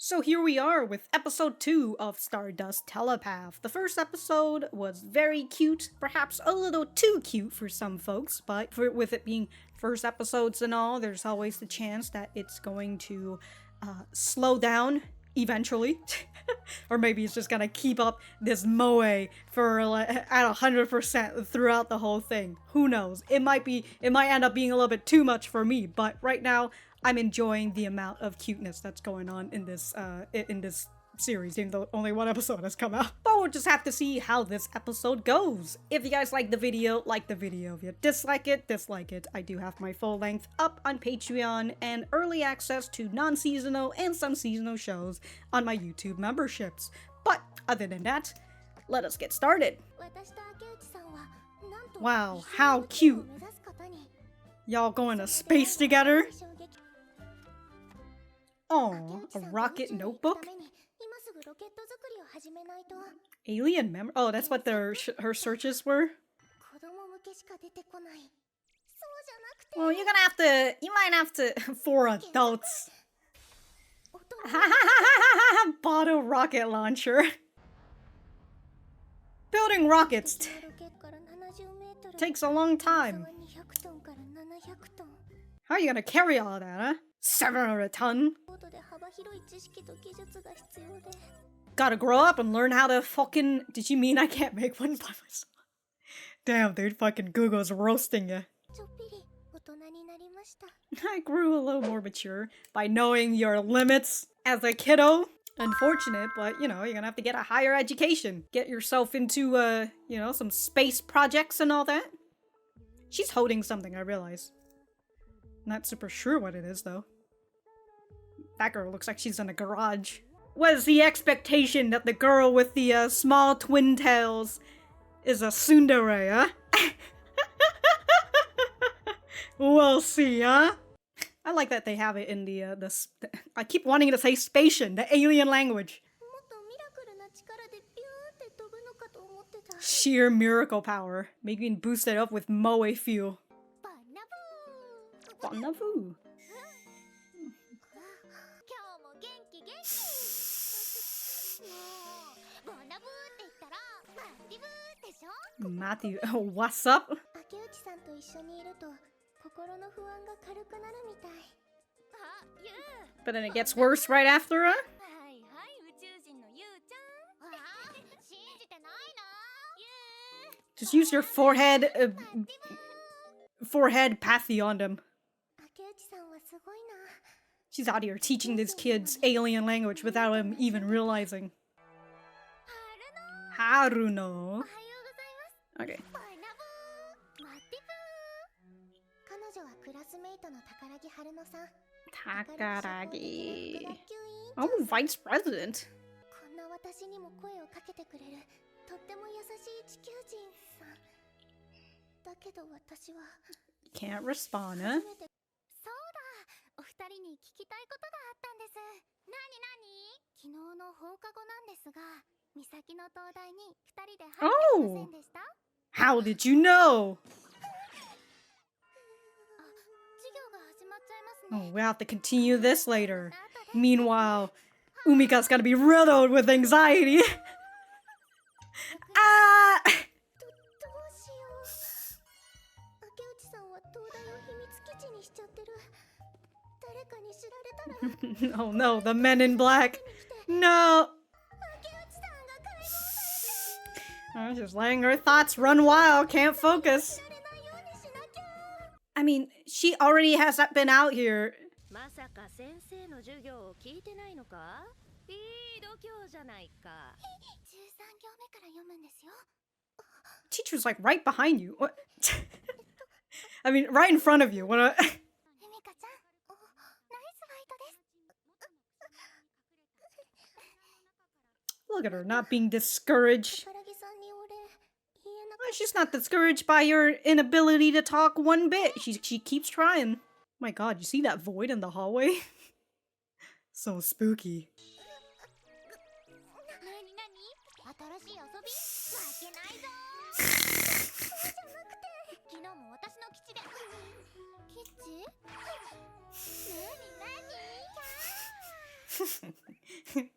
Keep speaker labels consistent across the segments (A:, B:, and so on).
A: So here we are with episode 2 of Stardust Telepath. The first episode was very cute, perhaps a little too cute for some folks, but with it being first episodes and all, there's always the chance that it's going to slow down eventually. Or maybe it's just gonna keep up this moe for at 100% throughout the whole thing. Who knows? It might end up being a little bit too much for me, but right now I'm enjoying the amount of cuteness that's going on in this series, even though only one episode has come out. But we'll just have to see how this episode goes. If you guys like the video, like the video. If you dislike it, dislike it. I do have my full length up on Patreon and early access to non-seasonal and some seasonal shows on my YouTube memberships. But other than that, let us get started. Wow, how cute. Y'all going to space together? Oh, a rocket notebook? Alien memory? Oh, that's what her searches were? Well, you might have to, for adults. Bottle rocket launcher. Building rockets takes a long time. How are you gonna carry all that, huh? 700 ton? Gotta grow up and learn how to fucking... Did you mean I can't make one by myself? Damn, dude, fucking Google's roasting you. I grew a little more mature by knowing your limits as a kiddo. Unfortunate, but you know, you're gonna have to get a higher education. Get yourself into, you know, some space projects and all that. She's holding something, I realize. Not super sure what it is, though. That girl looks like she's in a garage. What is the expectation that the girl with the small twin tails is a tsundere, huh? We'll see, huh? I like that they have it in the I keep wanting to say Spatian, the alien language. Sheer miracle power. Maybe even boost it up with moe fuel. Bonavu. Matthew, what's up? But then it gets worse right after, huh? Just use your forehead pathy on them. She's out here teaching these kids alien language without them even realizing. Haruno. Okay. Takaragi. Oh, Vice President. Can't respond, huh? Oh! How did you know? Oh, we'll have to continue this later. Meanwhile, Umika's gotta be riddled with anxiety. Ah! Oh no, the men in black. No! Oh, just letting her thoughts run wild, can't focus. I mean, she already has been out here. Teacher's like right behind you. What? I mean, right in front of you. What? Look at her, not being discouraged. Well, she's not discouraged by your inability to talk one bit. She keeps trying. My god, you see that void in the hallway? So spooky.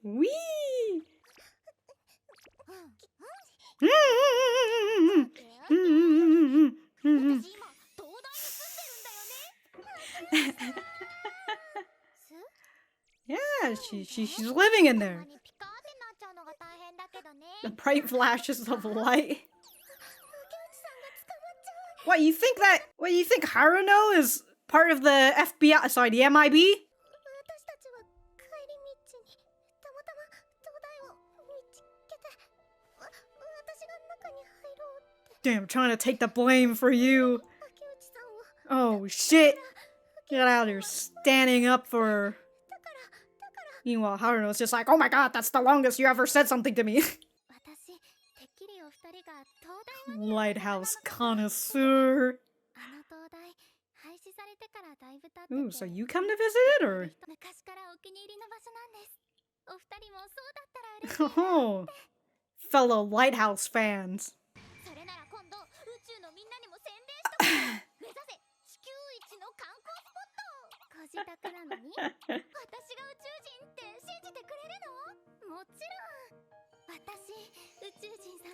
A: Wee! Yeah, she's living in there. The bright flashes of light. What, you think Haruno is part of the FBI, sorry, the MIB? Damn, trying to take the blame for you. Oh shit. Get out of here, standing up for her. Meanwhile, Haruno's just like, oh my god, that's the longest you ever said something to me. Lighthouse connoisseur. Ooh, so you come to visit it, or? Oh, fellow lighthouse fans.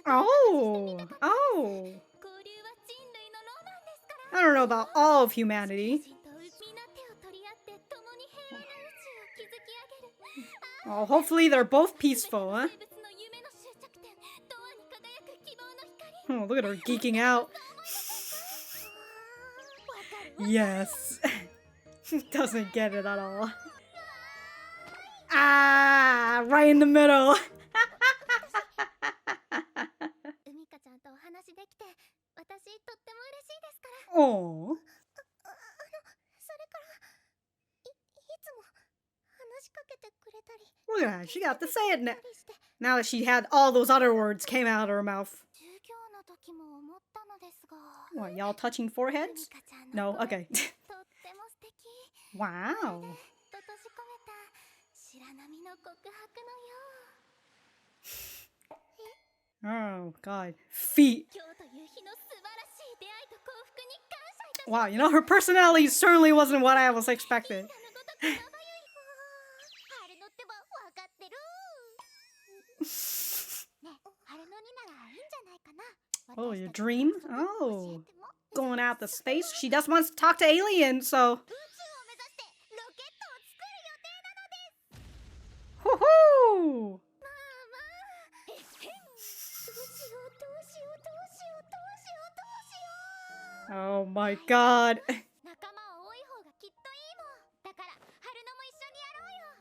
A: Oh. I don't know about all of humanity. Oh, hopefully they're both peaceful, huh? Oh, look at her geeking out. Yes. Doesn't get it at all. Ah, right in the middle. Oh. Look at her, she got to say it now. Now that she had all those other words came out of her mouth. What, y'all touching foreheads? No? Okay. Wow. Oh, God. Feet. Wow, you know, her personality certainly wasn't what I was expecting. Oh, your dream? Oh. Going out to space? She just wants to talk to aliens, so... Woohoo! Oh my god.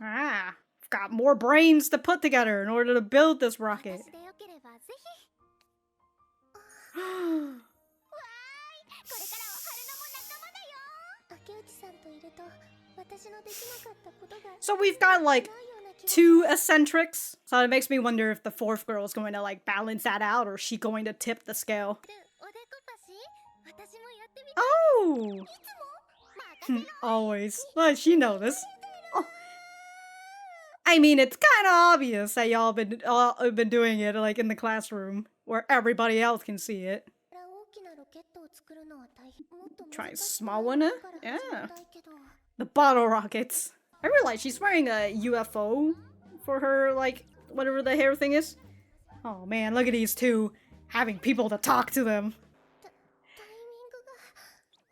A: Ah, I've got more brains to put together in order to build this rocket. So we've got like 2 eccentrics. So it makes me wonder if the 4th girl is going to like balance that out, or is she going to tip the scale? Oh! Always. Well, she knows this. Oh. I mean, it's kind of obvious that y'all been doing it like in the classroom where everybody else can see it. Try a small one, huh? Yeah. The bottle rockets. I realize she's wearing a UFO for her, like, whatever the hair thing is. Oh man, look at these 2 having people to talk to them.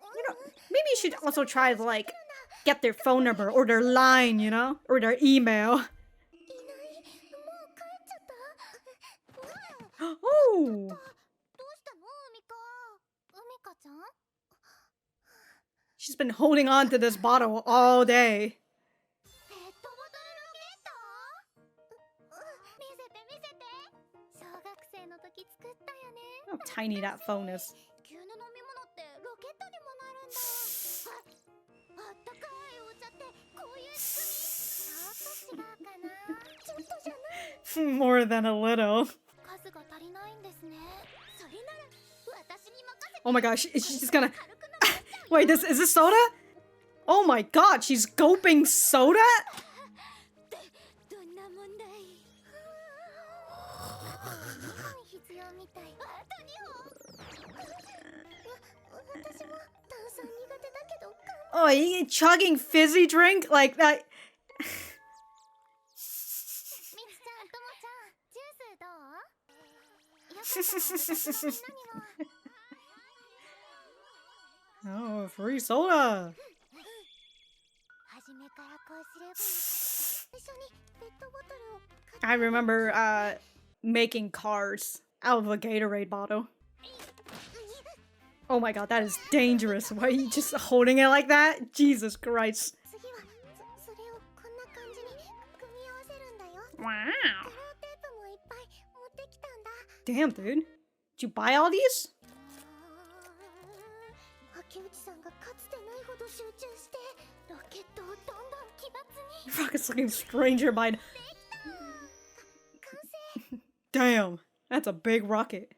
A: You know, maybe you should also try to, like, get their phone number or their line, you know? Or their email. Oh! She's been holding on to this bottle all day. How tiny that phone is. More than a little. Oh my gosh, she's just gonna... Wait, is this soda? Oh my god, she's gulping soda? Oh, you chugging fizzy drink like that? Oh, free soda! I remember making cars out of a Gatorade bottle. Oh my god, that is dangerous. Why are you just holding it like that? Jesus Christ. Wow. Damn, dude. Did you buy all these? Rocket's looking stranger by. Damn, that's a big rocket.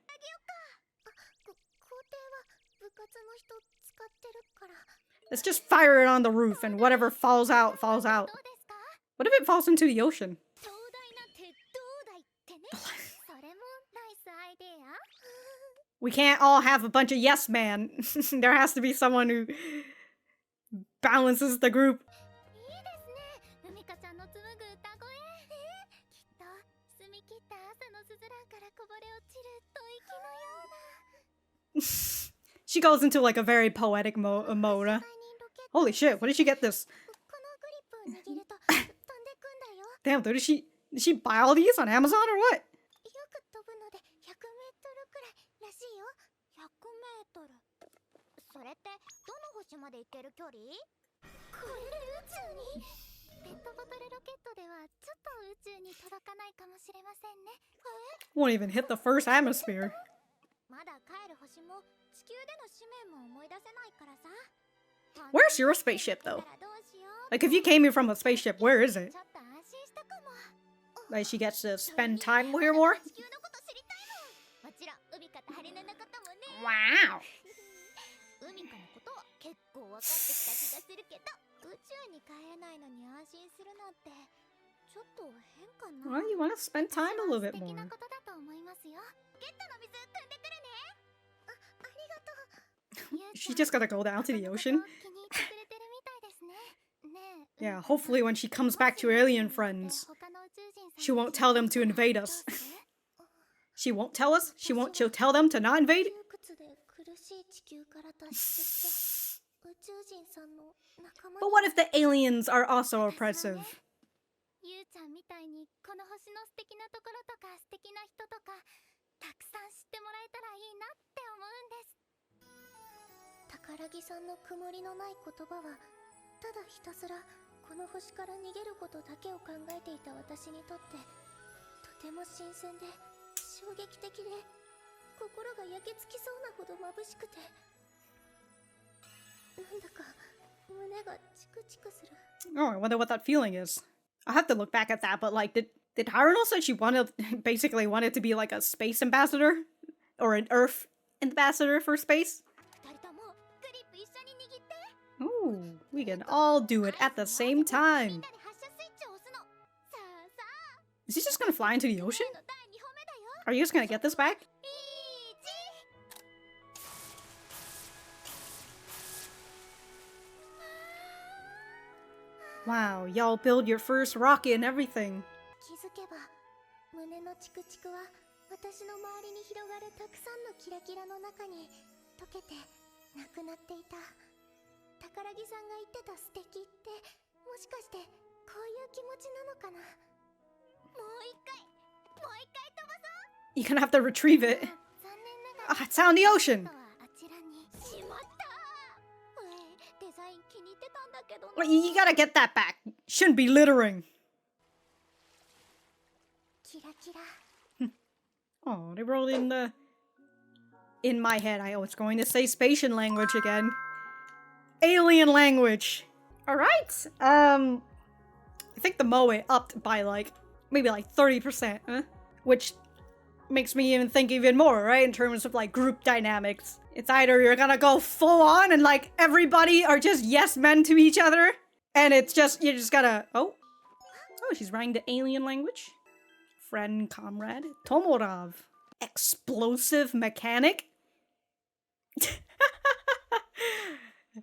A: Let's just fire it on the roof and whatever falls out, falls out. What if it falls into the ocean? We can't all have a bunch of yes man. There has to be someone who balances the group. She goes into like a very poetic mode. Holy shit, where did she get this? Damn, dude, did she buy all these on Amazon or what? Won't even hit the first atmosphere. Where's your spaceship though? Like if you came here from a spaceship, where is it? Like she gets to spend time here more? Wow. Well, you want to spend time a little bit more. She's just gonna go down to the ocean. Yeah, hopefully when she comes back to alien friends, she won't tell them to invade us. She won't tell us? She'll tell them to not invade? But what if the aliens are also oppressive? Oh, I wonder what that feeling is. I'll have to look back at that, but like, did Haruno say she basically wanted to be like a space ambassador? Or an Earth ambassador for space? Ooh, we can all do it at the same time. Is he just gonna fly into the ocean? Are you just gonna get this back? Wow, y'all build your first rocket and everything. You're gonna have to retrieve it. Ah, it's out in the ocean. Well, you gotta get that back. Shouldn't be littering. Oh, they wrote in the... In my head, I was going to say Spatian language again. Alien language. Alright, I think the moe upped by like, maybe like 30%, huh? Which makes me even think even more, right? In terms of like group dynamics. It's either you're gonna go full on and like everybody are just yes men to each other, and it's just, you just gotta, oh, she's writing the alien language. Friend, comrade, Tomorov. Explosive mechanic?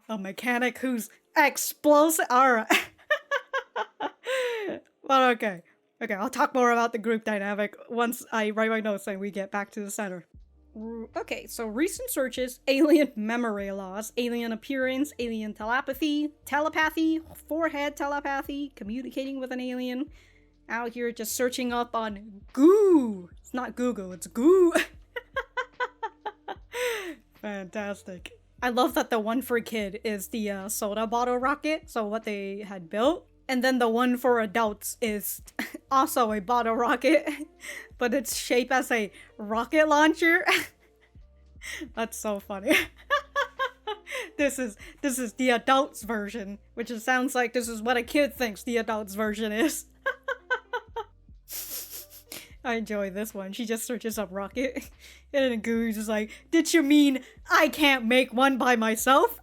A: A mechanic who's explosive? Alright. But okay. Okay, I'll talk more about the group dynamic once I write my notes and we get back to the center. Okay, so recent searches, alien memory loss, alien appearance, alien telepathy, forehead telepathy, communicating with an alien. Out here just searching up on Gooo. It's not Google, it's Gooo. Fantastic. I love that the one for kid is the soda bottle rocket, so what they had built. And then the one for adults is also a bottle rocket, but it's shaped as a rocket launcher. That's so funny. This is the adults version, which it sounds like this is what a kid thinks the adults version is. I enjoy this one. She just searches up rocket, and then Goo's just like, "Did you mean I can't make one by myself?"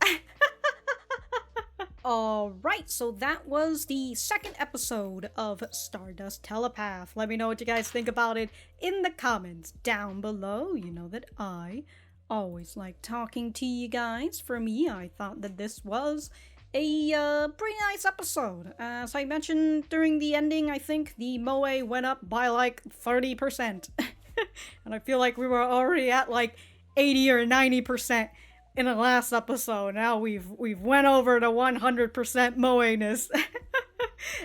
A: Alright, so that was the second episode of Stardust Telepath. Let me know what you guys think about it in the comments down below. You know that I always like talking to you guys. For me, I thought that this was a pretty nice episode. As I mentioned during the ending, I think the moe went up by like 30%. And I feel like we were already at like 80 or 90% in the last episode. Now we've went over to 100% moe-ness.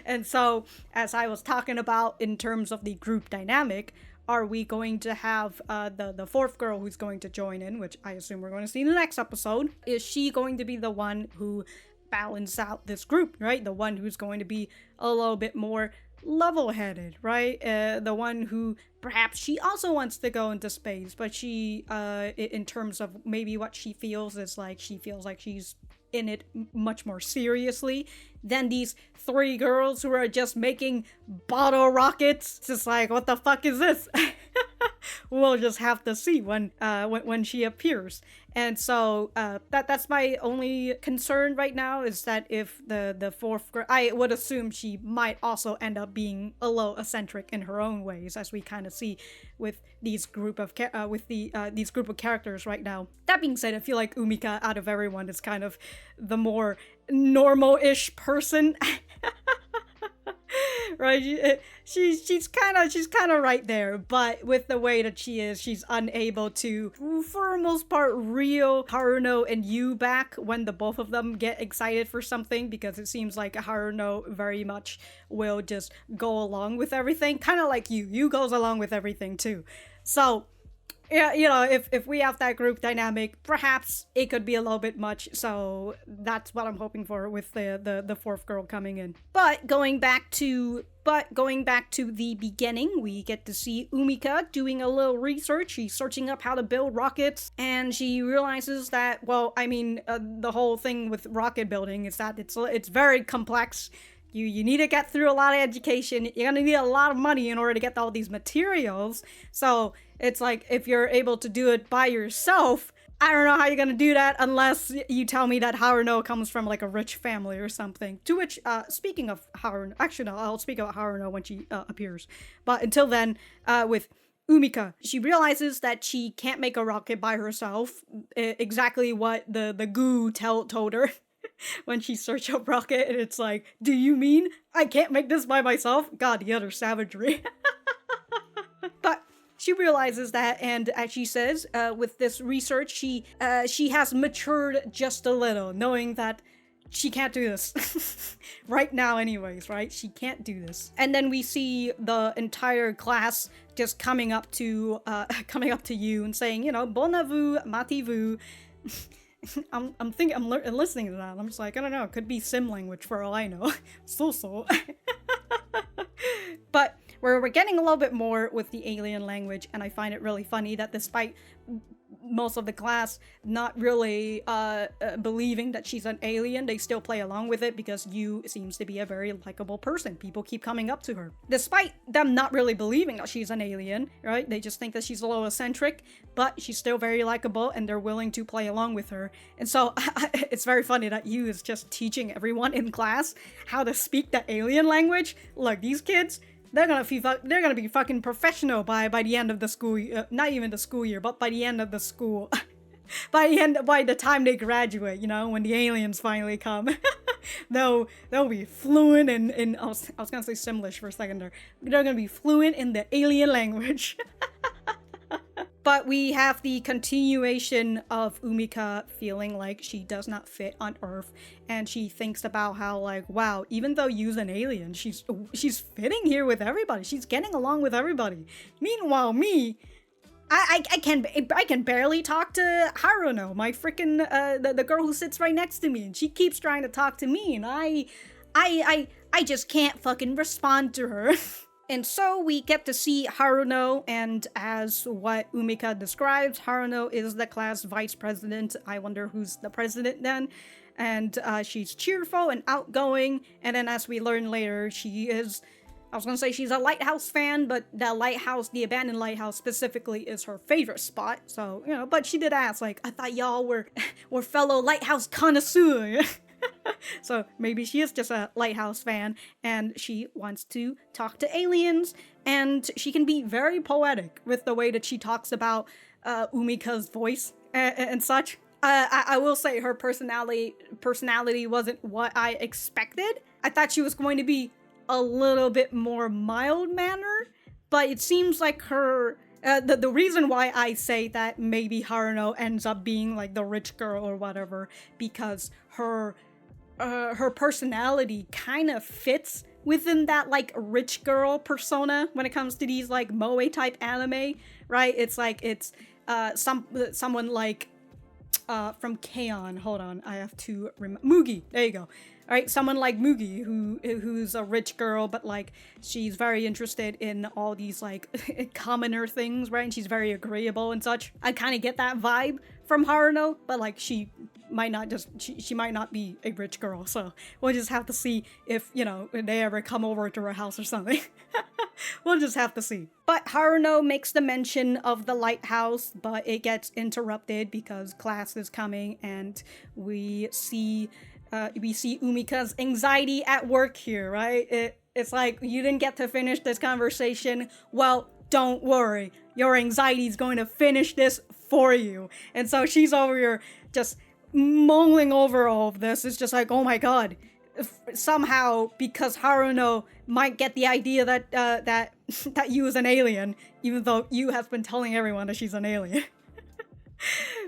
A: And so, as I was talking about in terms of the group dynamic, are we going to have the fourth girl who's going to join in, which I assume we're going to see in the next episode? Is she going to be the one who balance out this group, right? The one who's going to be a little bit more level-headed, right? The one who perhaps she also wants to go into space, but she, in terms of maybe what she feels is like, she feels like she's in it much more seriously than these three girls who are just making bottle rockets. It's just like, what the fuck is this? We'll just have to see when she appears. And so that's my only concern right now, is that if the fourth girl, I would assume she might also end up being a little eccentric in her own ways, as we kind of see with these group of characters right now. That being said, I feel like Umika out of everyone is kind of the more normal-ish person. Right, she's kind of right there, but with the way that she is, she's unable to, for the most part, reel Haruno and Yu back when the both of them get excited for something, because it seems like Haruno very much will just go along with everything, kind of like Yu goes along with everything too. So yeah, you know, if we have that group dynamic, perhaps it could be a little bit much, so that's what I'm hoping for with the fourth girl coming in. But going back to the beginning, we get to see Umika doing a little research. She's searching up how to build rockets, and she realizes that, well, I mean, the whole thing with rocket building is that it's very complex. You need to get through a lot of education. You're gonna need a lot of money in order to get all these materials. So it's like, if you're able to do it by yourself, I don't know how you're gonna do that unless you tell me that Haruno comes from like a rich family or something. To which, speaking of Haruno, actually no, I'll speak about Haruno when she appears. But until then, with Umika, she realizes that she can't make a rocket by herself. Exactly what the Gooo told her. When she searched up rocket, and it's like, do you mean I can't make this by myself? God, the utter savagery. But she realizes that, and as she says, with this research, she has matured just a little, knowing that she can't do this. Right now anyways, right? She can't do this. And then we see the entire class just coming up to you and saying, you know, bon vous, mati-vous. I'm listening to that. I'm just like, I don't know, it could be sim language for all I know. So. But we're getting a little bit more with the alien language, and I find it really funny that despite most of the class not really believing that she's an alien, they still play along with it because Yu seems to be a very likable person. People keep coming up to her. Despite them not really believing that she's an alien, right? They just think that she's a little eccentric, but she's still very likable and they're willing to play along with her. And so it's very funny that Yu is just teaching everyone in class how to speak the alien language. Look, these kids, they're gonna be fucking professional by the end of the school, not even the school year, but by the end of the school. by the time they graduate, you know, when the aliens finally come, they'll be fluent in I was gonna say Simlish for a second there. They're gonna be fluent in the alien language. But we have the continuation of Umika feeling like she does not fit on Earth, and she thinks about how, like, wow, even though you're an alien, she's fitting here with everybody. She's getting along with everybody. Meanwhile, me, I can barely talk to Haruno, my freaking the girl who sits right next to me, and she keeps trying to talk to me, and I just can't fucking respond to her. And so we get to see Haruno, and as what Umika describes, Haruno is the class vice president. I wonder who's the president then. And she's cheerful and outgoing, and then as we learn later, she is, I was gonna say she's a lighthouse fan, but the lighthouse, the abandoned lighthouse specifically, is her favorite spot. So, you know, but she did ask, like, I thought y'all were fellow lighthouse connoisseurs. So maybe she is just a lighthouse fan, and she wants to talk to aliens, and she can be very poetic with the way that she talks about Umika's voice and such. I will say her personality wasn't what I expected. I thought she was going to be a little bit more mild-mannered, but it seems like her... the reason why I say that maybe Haruno ends up being like the rich girl or whatever, because her personality kind of fits within that like rich girl persona when it comes to these like moe type anime, right? It's like it's someone like from K-On! Hold on, I have to Mugi. There you go. All right, someone like Mugi, who's a rich girl, but like she's very interested in all these like commoner things, right? And she's very agreeable and such. I kind of get that vibe from Haruno, but like she might not be a rich girl, so we'll just have to see if, you know, they ever come over to her house or something. We'll just have to see. But Haruno makes the mention of the lighthouse, but it gets interrupted because class is coming, and we see Umika's anxiety at work here, right? It's like, you didn't get to finish this conversation. Well, don't worry. Your anxiety is going to finish this for you. And so she's over here just mulling over all of this. It's just like, oh my god. Somehow, because Haruno might get the idea that that you is an alien, even though you have been telling everyone that she's an alien.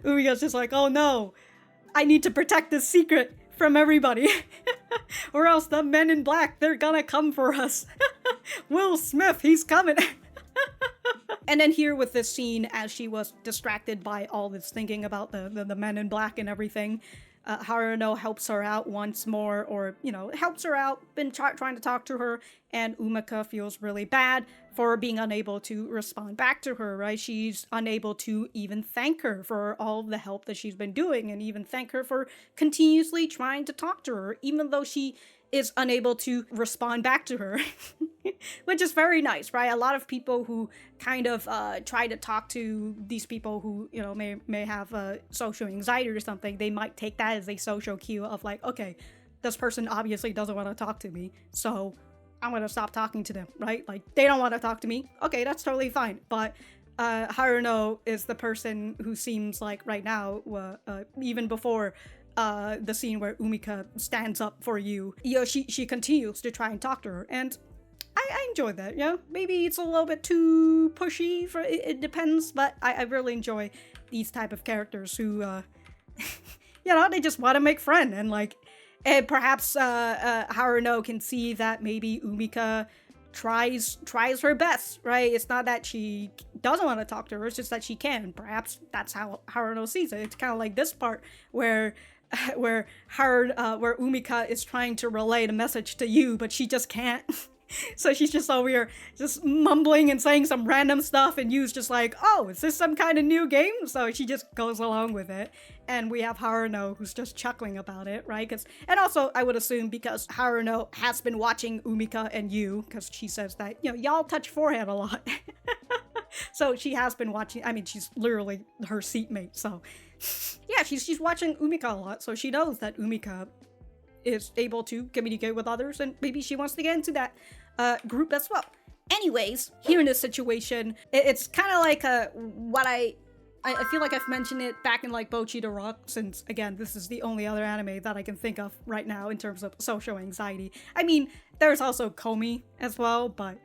A: Umika's just like, oh no, I need to protect this secret from everybody. Or else the men in black, they're gonna come for us. Will Smith, he's coming. And then here with this scene, as she was distracted by all this thinking about the men in black and everything, Haruno helps her out once more, or, you know, helps her out, been trying to talk to her, and Umika feels really bad for being unable to respond back to her, right? She's unable to even thank her for all the help that she's been doing, and even thank her for continuously trying to talk to her, even though she is unable to respond back to her. Which is very nice, right? A lot of people who kind of try to talk to these people who, you know, may have social anxiety or something, they might take that as a social cue of like, okay, this person obviously doesn't want to talk to me, so I'm gonna stop talking to them, right? Like, they don't want to talk to me. Okay, that's totally fine. But Haruno is the person who seems like right now, even before the scene where Umika stands up for you, you know, she continues to try and talk to her, and I enjoy that, you know? Maybe it's a little bit too pushy, for it depends, but I really enjoy these type of characters who, you know, they just want to make friends, and like, and perhaps Haruno can see that maybe Umika tries her best, right? It's not that she doesn't want to talk to her, it's just that she can. Perhaps that's how Haruno sees it. It's kind of like this part where Umika is trying to relay the message to you, but she just can't. So she's just over here just mumbling and saying some random stuff, and you's just like, oh, is this some kind of new game? So she just goes along with it, and we have Haruno who's just chuckling about it, right? And also, I would assume because Haruno has been watching Umika and you, because she says that, you know, y'all touch forehead a lot. So she has been watching, I mean, she's literally her seatmate, so yeah, she's watching Umika a lot, so she knows that Umika is able to communicate with others, and maybe she wants to get into that group as well. Anyways, here in this situation, it's kind of like what I I feel like I've mentioned it back in like Bocchi the Rock, since again, this is the only other anime that I can think of right now in terms of social anxiety. I mean, there's also Komi as well, but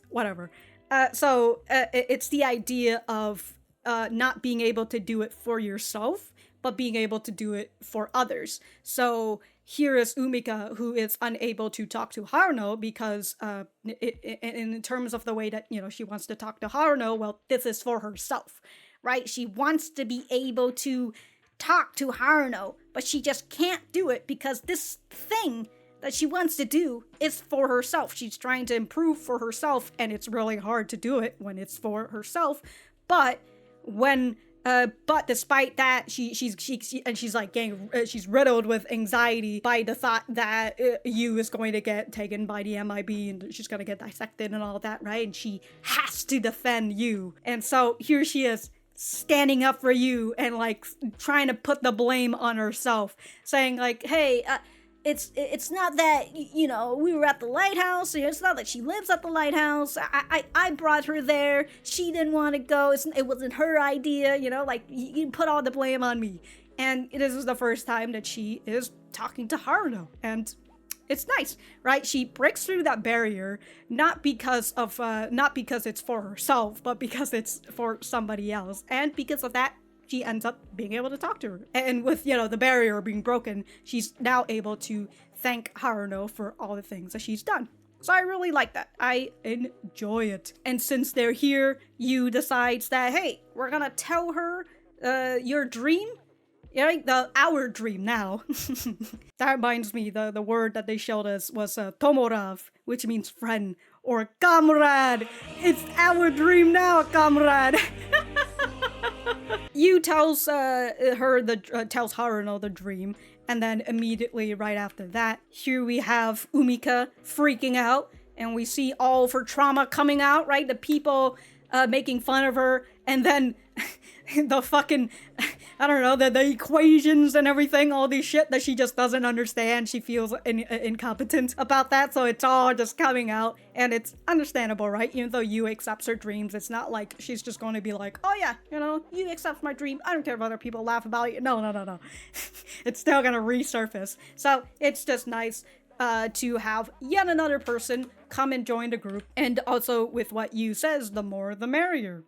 A: whatever. It's the idea of not being able to do it for yourself, but being able to do it for others. So here is Umika, who is unable to talk to Haruno because in terms of the way that, you know, she wants to talk to Haruno, well, this is for herself, right? She wants to be able to talk to Haruno, but she just can't do it because this thing that she wants to do is for herself. She's trying to improve for herself, and it's really hard to do it when it's for herself. But despite that, she's like getting she's riddled with anxiety by the thought that Yu is going to get taken by the MIB and she's gonna get dissected and all that, right? And she has to defend Yu, and so here she is standing up for Yu and like trying to put the blame on herself, saying like, "Hey, it's not that, you know, we were at the lighthouse. It's not that she lives at the lighthouse. I brought her there. She didn't want to go. It wasn't her idea, you know, like, you put all the blame on me." And this is the first time that she is talking to Haruno, and it's nice, right? She breaks through that barrier, not because it's for herself, but because it's for somebody else. And because of that, she ends up being able to talk to her. And with, you know, the barrier being broken, she's now able to thank Haruno for all the things that she's done. So I really like that. I enjoy it. And since they're here, Yu decides that, hey, we're gonna tell her your dream. Yeah, our dream now. That reminds me, the word that they showed us was tomorav, which means friend, or comrade. It's our dream now, comrade. Yu tells tells Haruno the dream, and then immediately right after that, here we have Umika freaking out, and we see all of her trauma coming out, right? The people making fun of her, and then the fucking, I don't know, the equations and everything, all this shit that she just doesn't understand. She feels incompetent about that, so it's all just coming out, and it's understandable, right? Even though Yu accepts her dreams, it's not like she's just going to be like, oh yeah, you know, you accept my dream, I don't care if other people laugh about it. No. It's still gonna resurface. So it's just nice to have yet another person come and join the group, and also with what Yu says, the more the merrier.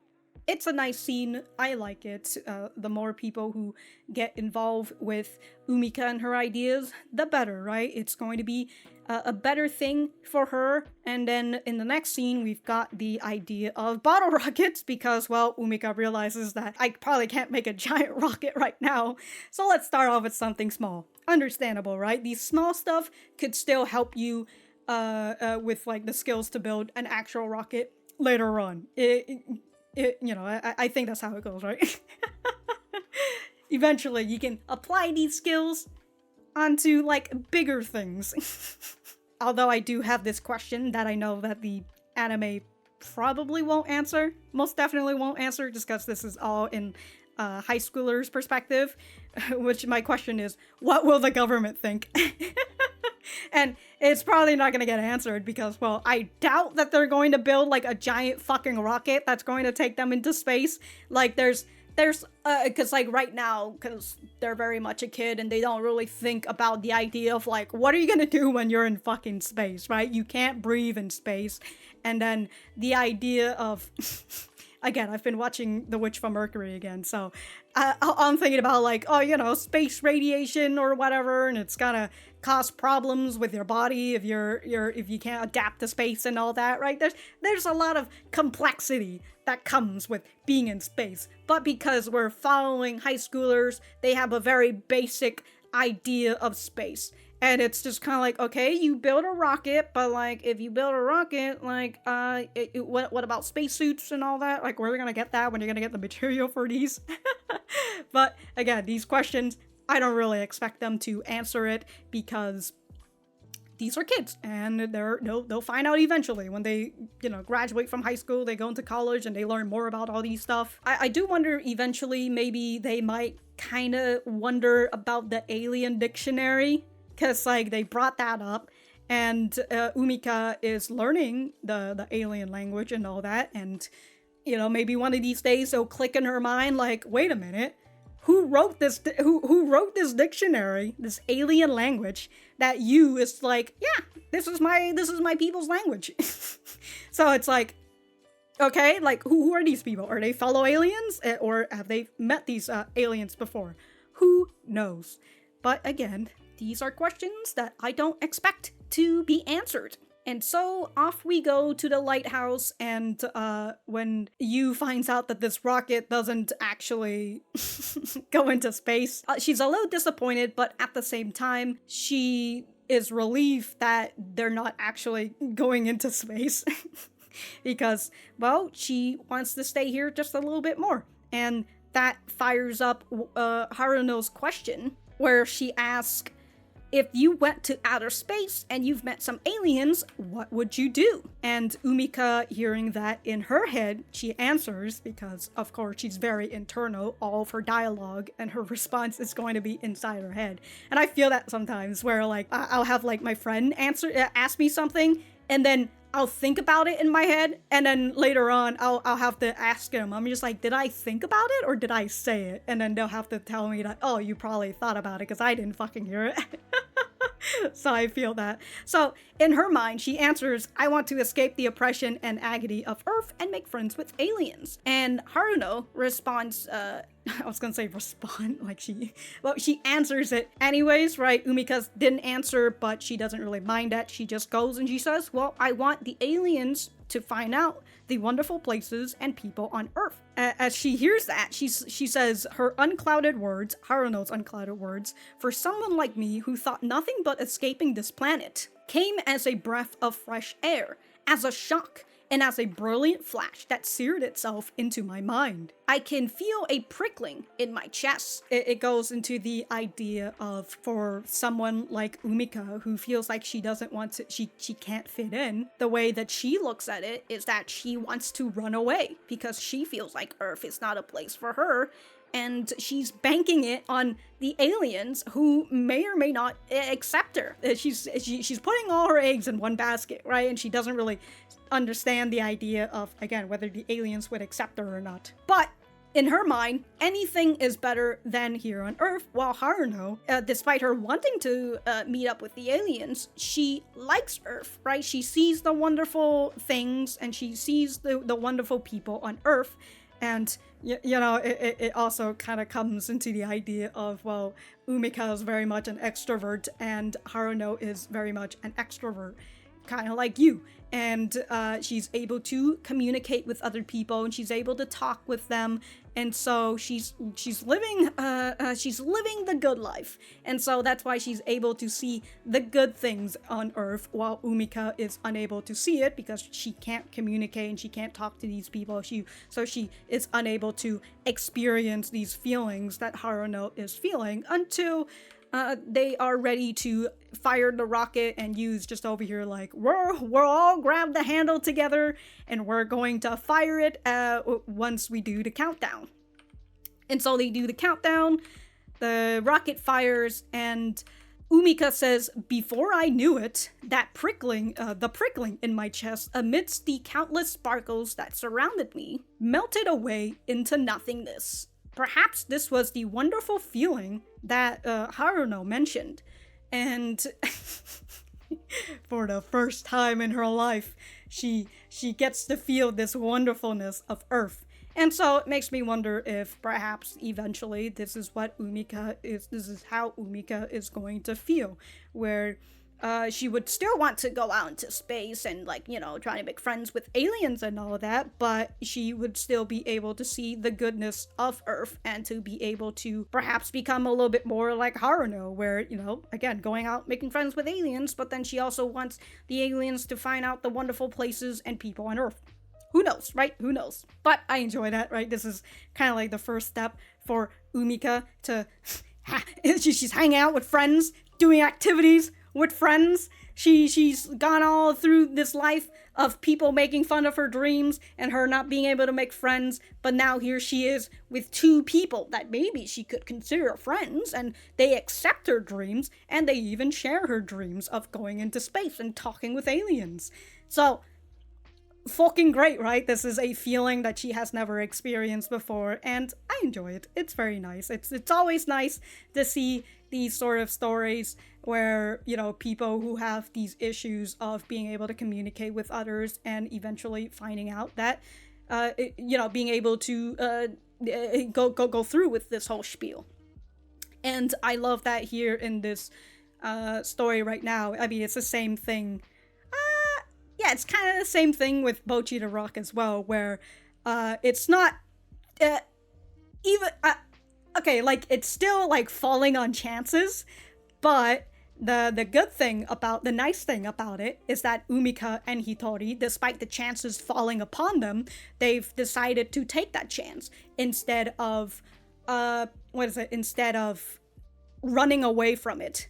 A: It's a nice scene. I like it. The more people who get involved with Umika and her ideas, the better, right? It's going to be a better thing for her. And then in the next scene, we've got the idea of bottle rockets because, well, Umika realizes that I probably can't make a giant rocket right now. So let's start off with something small. Understandable, right? These small stuff could still help you with like the skills to build an actual rocket later on. You know, I think that's how it goes, right? Eventually, you can apply these skills onto, like, bigger things. Although I do have this question that I know that the anime probably won't answer. Most definitely won't answer, just because this is all in high schoolers' perspective. Which my question is, what will the government think? And it's probably not going to get answered because, well, I doubt that they're going to build like a giant fucking rocket that's going to take them into space. Like there's because like right now, because they're very much a kid and they don't really think about the idea of like, what are you going to do when you're in fucking space, right? You can't breathe in space. And then the idea of, again, I've been watching The Witch from Mercury again, so I'm thinking about like, oh, you know, space radiation or whatever, and it's gonna cause problems with your body if you can't adapt to space and all that, right? There's a lot of complexity that comes with being in space, but because we're following high schoolers, they have a very basic idea of space. And it's just kind of like, okay, you build a rocket, but like, if you build a rocket, like, what about spacesuits and all that? Like, where are you gonna get that when you're gonna get the material for these? But again, these questions, I don't really expect them to answer it because these are kids, and they'll find out eventually when they, you know, graduate from high school, they go into college, and they learn more about all these stuff. I do wonder eventually maybe they might kind of wonder about the alien dictionary. Because, like, they brought that up, and Umika is learning the alien language and all that, and, maybe one of these days it'll click in her mind like, wait a minute, who wrote this dictionary, this alien language that is like, yeah, this is my people's language. So it's like, okay, like who are these people? Are they fellow aliens, or have they met these aliens before? Who knows? But again, these are questions that I don't expect to be answered. And so off we go to the lighthouse, and when Yu finds out that this rocket doesn't actually go into space, she's a little disappointed, but at the same time, she is relieved that they're not actually going into space. Because, well, she wants to stay here just a little bit more. And that fires up Haruno's question, where she asks, if you went to outer space and you've met some aliens, what would you do? And Umika, hearing that in her head, she answers, because of course she's very internal, all of her dialogue and her response is going to be inside her head. And I feel that sometimes, where like I'll have like my friend ask me something, and then I'll think about it in my head, and then later on I'll have to ask him. I'm just like, did I think about it or did I say it? And then they'll have to tell me that, oh, you probably thought about it because I didn't fucking hear it. So I feel that. So in her mind, she answers, I want to escape the oppression and agony of Earth and make friends with aliens. And Haruno responds, I was gonna say respond, like she answers it anyways, right? Umika didn't answer, but she doesn't really mind that. She just goes and she says, well, I want the aliens to find out the wonderful places and people on Earth. As she hears that, she says her unclouded words, Haruno's unclouded words, for someone like me who thought nothing but escaping this planet, came as a breath of fresh air, as a shock, and as a brilliant flash that seared itself into my mind. I can feel a prickling in my chest. It goes into the idea of, for someone like Umika who feels like she doesn't want to, she can't fit in, the way that she looks at it is that she wants to run away because she feels like Earth is not a place for her. And she's banking it on the aliens who may or may not accept her. She's putting all her eggs in one basket, right? And she doesn't really understand the idea of, again, whether the aliens would accept her or not. But in her mind, anything is better than here on Earth, while Haruno, despite her wanting to meet up with the aliens, she likes Earth, right? She sees the wonderful things and she sees the wonderful people on Earth. And, it also kind of comes into the idea of, well, Umika is very much an extrovert and Haruno is very much an extrovert, kind of like you. And she's able to communicate with other people and she's able to talk with them. And so she's living the good life. And so that's why she's able to see the good things on Earth, while Umika is unable to see it because she can't communicate and she can't talk to these people. So she is unable to experience these feelings that Haruno is feeling until they are ready to fire the rocket, and Yu's just over here like, we're all grab the handle together and we're going to fire it once we do the countdown. And so they do the countdown, the rocket fires, and Umika says, before I knew it, the prickling in my chest amidst the countless sparkles that surrounded me melted away into nothingness. Perhaps this was the wonderful feeling that Haruno mentioned. And for the first time in her life, she gets to feel this wonderfulness of Earth. And so it makes me wonder if perhaps eventually this is how Umika is going to feel, where she would still want to go out into space and, try to make friends with aliens and all of that, but she would still be able to see the goodness of Earth and to be able to perhaps become a little bit more like Haruno, where, again, going out making friends with aliens, but then she also wants the aliens to find out the wonderful places and people on Earth. Who knows, right? Who knows? But I enjoy that, right? This is kind of like the first step for Umika to... she's hanging out with friends, doing activities with friends. She's gone all through this life of people making fun of her dreams and her not being able to make friends, but now here she is with two people that maybe she could consider friends, and they accept her dreams and they even share her dreams of going into space and talking with aliens. So fucking great, right? This is a feeling that she has never experienced before, and I enjoy it. It's very nice. It's always nice to see these sort of stories where, you know, people who have these issues of being able to communicate with others and eventually finding out that, you know, being able to go through with this whole spiel. And I love that here in this story right now. I mean, it's the same thing. Yeah, it's kind of the same thing with Bocchi the Rock as well, where it's not even okay, like it's still like falling on chances, but the good thing about the nice thing about it is that Umika and Hitori, despite the chances falling upon them, they've decided to take that chance instead of instead of running away from it.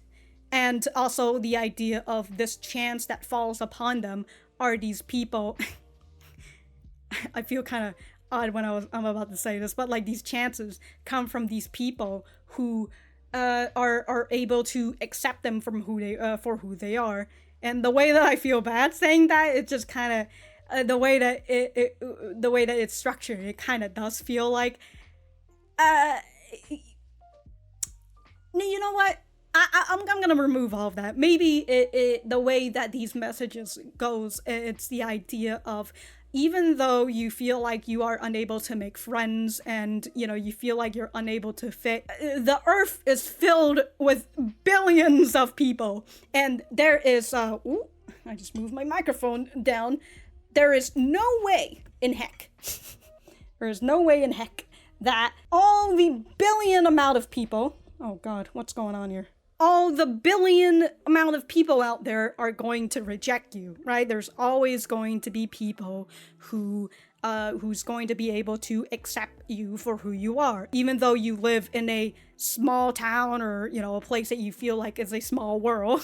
A: And also the idea of this chance that falls upon them are these people. I feel kind of odd when I'm about to say this, but like these chances come from these people who are able to accept them from for who they are. And the way that I feel bad saying that, it just kind of the way that it's structured, it kind of does feel like you know what? I'm gonna remove all of that. Maybe the way that these messages goes, it's the idea of, even though you feel like you are unable to make friends and, you know, you feel like you're unable to fit, the earth is filled with billions of people, and there is ooh, I just moved my microphone down. There is no way in heck there is no way in heck that all the billion amount of people, oh god, what's going on here? All the billion amount of people out there are going to reject you, right? There's always going to be people who's going to be able to accept you for who you are, even though you live in a small town or, you know, a place that you feel like is a small world.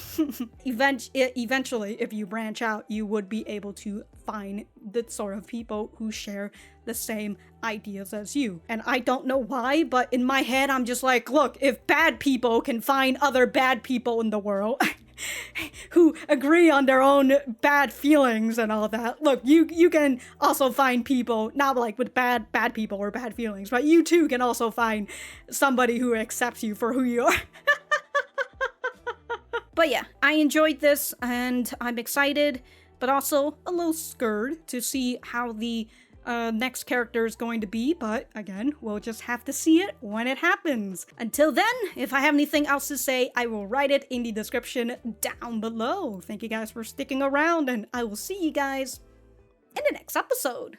A: Eventually, if you branch out, you would be able to find the sort of people who share the same ideas as you. And I don't know why, but in my head, I'm just like, look, if bad people can find other bad people in the world who agree on their own bad feelings and all that, look, you can also find people, not like with bad people or bad feelings, but you too can also find somebody who accepts you for who you are. But yeah, I enjoyed this, and I'm excited, but also a little scared to see how the next character is going to be, but again, we'll just have to see it when it happens. Until then, if I have anything else to say, I will write it in the description down below. Thank you guys for sticking around, and I will see you guys in the next episode.